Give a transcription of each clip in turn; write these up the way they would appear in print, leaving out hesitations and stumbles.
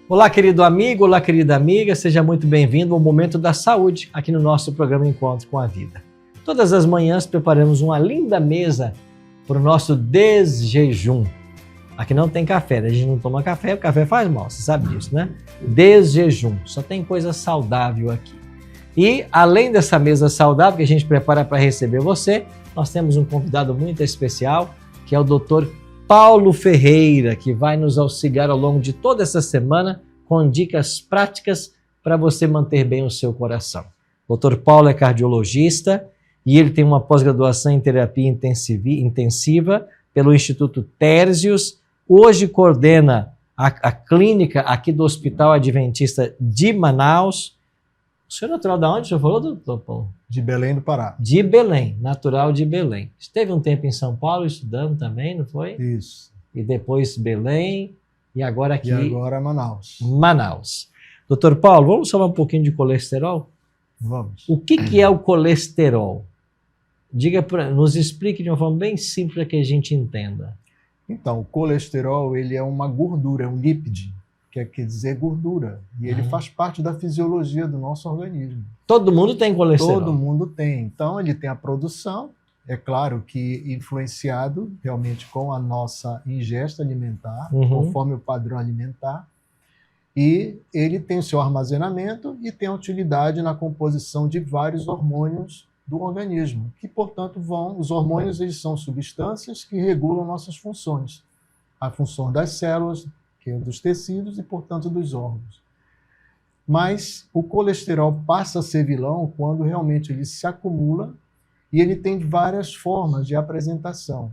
Olá, querido amigo, olá, querida amiga, seja muito bem-vindo ao Momento da Saúde, aqui no nosso programa Encontro com a Vida. Todas as manhãs preparamos uma linda mesa para o nosso desjejum. Aqui não tem café, a gente não toma café, o café faz mal, você sabe disso, né? Desjejum, só tem coisa saudável aqui. E além dessa mesa saudável que a gente prepara para receber você, nós temos um convidado muito especial, que é o Dr. Paulo Ferreira, que vai nos auxiliar ao longo de toda essa semana com dicas práticas para você manter bem o seu coração. O Dr. Paulo é cardiologista e ele tem uma pós-graduação em terapia intensiva pelo Instituto Térsius. Hoje coordena a clínica aqui do Hospital Adventista de Manaus. O senhor é natural de onde? O senhor falou, doutor Paulo? De Belém do Pará. De Belém, natural de Belém. Esteve um tempo em São Paulo estudando também, não foi? Isso. E depois Belém e agora aqui... E agora Manaus. Manaus. Doutor Paulo, vamos falar um pouquinho de colesterol? Vamos. O que é o colesterol? Nos explique de uma forma bem simples para que a gente entenda. Então, o colesterol ele é uma gordura, é um lípide, que quer dizer gordura. E ele faz parte da fisiologia do nosso organismo. Todo mundo tem colesterol? Todo mundo tem. Então, ele tem a produção, é claro que influenciado realmente com a nossa ingesta alimentar, conforme o padrão alimentar. E ele tem o seu armazenamento e tem a utilidade na composição de vários hormônios do organismo, que, portanto, os hormônios eles são substâncias que regulam nossas funções. A função das células, que é dos tecidos e, portanto, dos órgãos. Mas o colesterol passa a ser vilão quando realmente ele se acumula e ele tem várias formas de apresentação.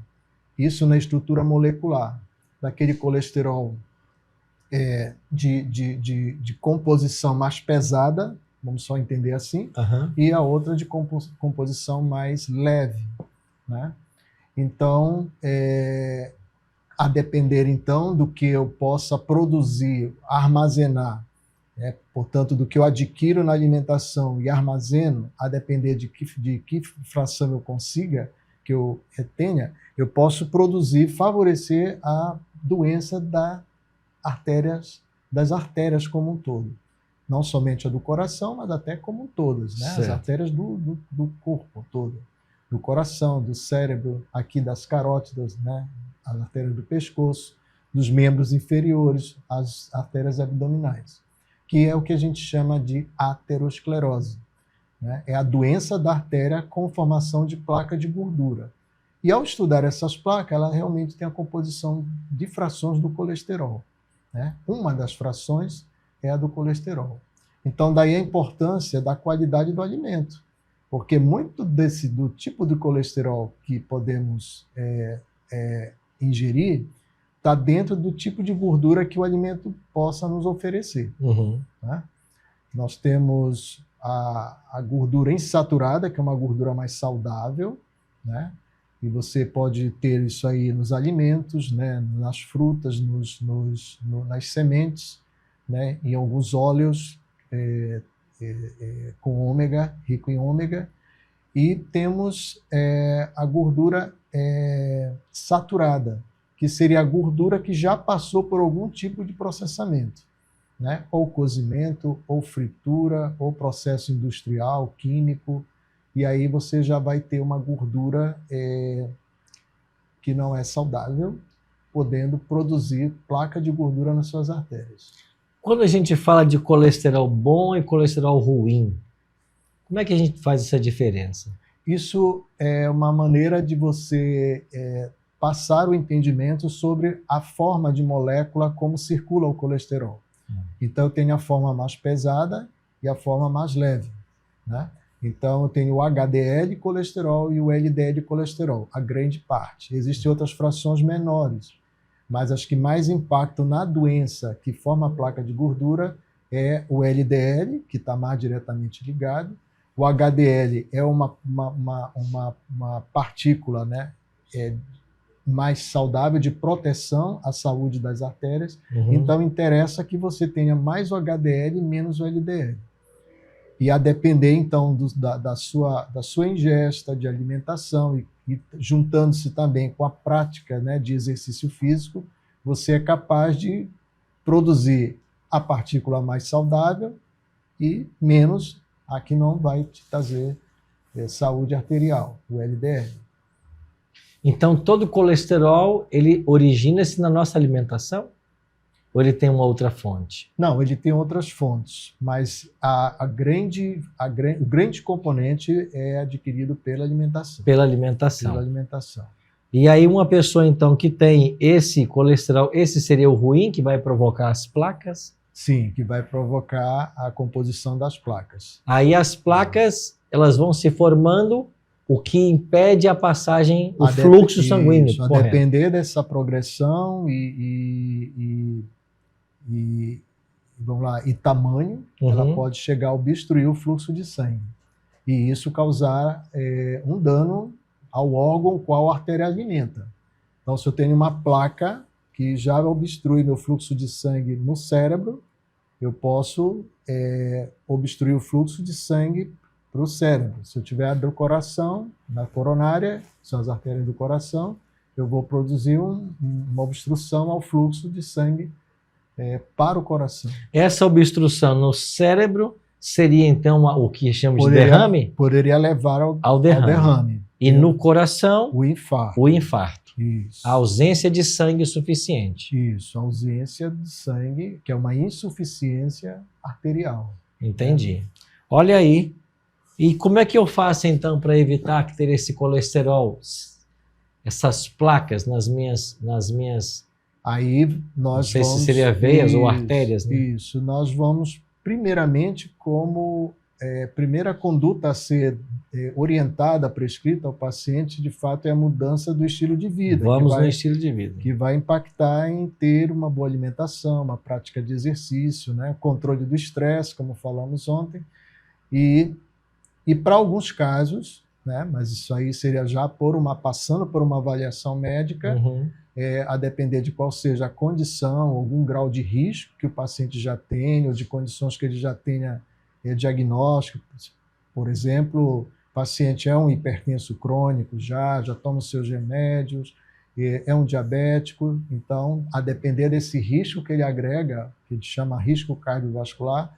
Isso na estrutura molecular, daquele colesterol de composição mais pesada, vamos só entender assim, e a outra de composição mais leve, né? Então, a depender então do que eu possa produzir, armazenar, portanto, do que eu adquiro na alimentação e armazeno, a depender de que fração eu consiga, que eu tenha, eu posso produzir, favorecer a doença das artérias como um todo. Não somente a do coração, mas até como todas, né? As artérias do corpo todo, do coração, do cérebro, aqui das carótidas, né? As artérias do pescoço, dos membros inferiores, as artérias abdominais, que é o que a gente chama de aterosclerose, né? É a doença da artéria com formação de placa de gordura. E ao estudar essas placas, ela realmente tem a composição de frações do colesterol, né? Uma das frações é a do colesterol. Então, daí a importância da qualidade do alimento, porque muito do tipo de colesterol que podemos ingerir está dentro do tipo de gordura que o alimento possa nos oferecer. Né? Nós temos a gordura insaturada, que é uma gordura mais saudável, né? E você pode ter isso aí nos alimentos, né? Nas frutas, nas sementes, né? Em alguns óleos com ômega, rico em ômega. E temos a gordura saturada, que seria a gordura que já passou por algum tipo de processamento, né? Ou cozimento, ou fritura, ou processo industrial, químico, e aí você já vai ter uma gordura que não é saudável, podendo produzir placa de gordura nas suas artérias. Quando a gente fala de colesterol bom e colesterol ruim, como é que a gente faz essa diferença? Isso é uma maneira de você passar o entendimento sobre a forma de molécula como circula o colesterol. Então, eu tenho a forma mais pesada e a forma mais leve, né? Então, eu tenho o HDL colesterol e o LDL colesterol, a grande parte. Existem outras frações menores, mas as que mais impactam na doença que forma a placa de gordura é o LDL, que está mais diretamente ligado. O HDL é uma partícula, né, mais saudável de proteção à saúde das artérias. Então, interessa que você tenha mais o HDL e menos o LDL. E a depender, então, da sua ingesta de alimentação e juntando-se também com a prática, né, de exercício físico, você é capaz de produzir a partícula mais saudável e menos a que não vai te trazer saúde arterial, o LDL. Então, todo colesterol, ele origina-se na nossa alimentação? Ou ele tem uma outra fonte? Não, ele tem outras fontes, mas o grande componente é adquirido pela alimentação. Pela alimentação. Pela alimentação. E aí uma pessoa, então, que tem esse colesterol, esse seria o ruim, que vai provocar as placas? Sim, que vai provocar a composição das placas. Aí as placas, elas vão se formando, o que impede a passagem, o fluxo sanguíneo. Isso, a depender dessa progressão vamos lá, e tamanho, ela pode chegar a obstruir o fluxo de sangue. E isso causar um dano ao órgão qual a artéria alimenta. Então, se eu tenho uma placa que já obstrui meu fluxo de sangue no cérebro, eu posso obstruir o fluxo de sangue para o cérebro. Se eu tiver do coração, na coronária, são as artérias do coração, eu vou produzir uma obstrução ao fluxo de sangue para o coração. Essa obstrução no cérebro seria, então, o que chamamos de derrame? Poderia levar ao derrame. E no coração, o infarto. O infarto. Isso. A ausência de sangue suficiente. Isso, a ausência de sangue, que é uma insuficiência arterial. Entendi. Olha aí. E como é que eu faço, então, para evitar que ter esse colesterol, essas placas nas minhas... Aí nós não sei vamos... se seria veias ou artérias, né? Isso, nós vamos, primeiramente, como primeira conduta a ser orientada, prescrita ao paciente, de fato, é a mudança do estilo de vida. Vamos no estilo de vida. Que vai impactar em ter uma boa alimentação, uma prática de exercício, né? Controle do estresse, como falamos ontem. E para alguns casos, né? Mas isso aí seria já passando por uma avaliação médica, a depender de qual seja a condição, algum grau de risco que o paciente já tem, ou de condições que ele já tenha diagnóstico. Por exemplo, o paciente é um hipertenso crônico, já toma os seus remédios, é um diabético, então, a depender desse risco que ele agrega, que a gente chama risco cardiovascular,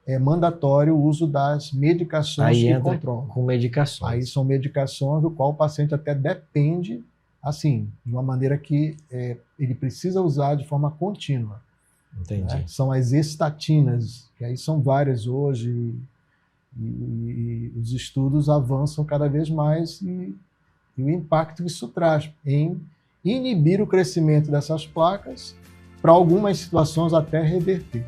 é mandatório o uso das medicações que controlam. Com medicações. Aí são medicações do qual o paciente até depende, assim, de uma maneira que ele precisa usar de forma contínua. Entendi. Né? São as estatinas, que aí são várias hoje, e os estudos avançam cada vez mais, e o impacto que isso traz em inibir o crescimento dessas placas, para algumas situações até reverter.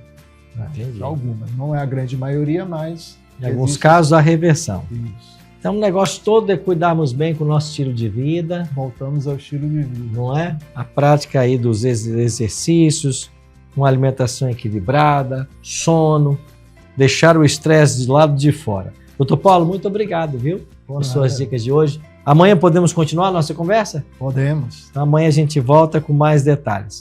Entendi. Algumas, não é a grande maioria, mas... Em alguns casos, a reversão. Isso. Então, o negócio todo é cuidarmos bem com o nosso estilo de vida. Voltamos ao estilo de vida. Não é? A prática aí dos exercícios, uma alimentação equilibrada, sono, deixar o estresse de lado de fora. Doutor Paulo, muito obrigado, viu? Por suas dicas de hoje. Amanhã podemos continuar a nossa conversa? Podemos. Então, amanhã a gente volta com mais detalhes.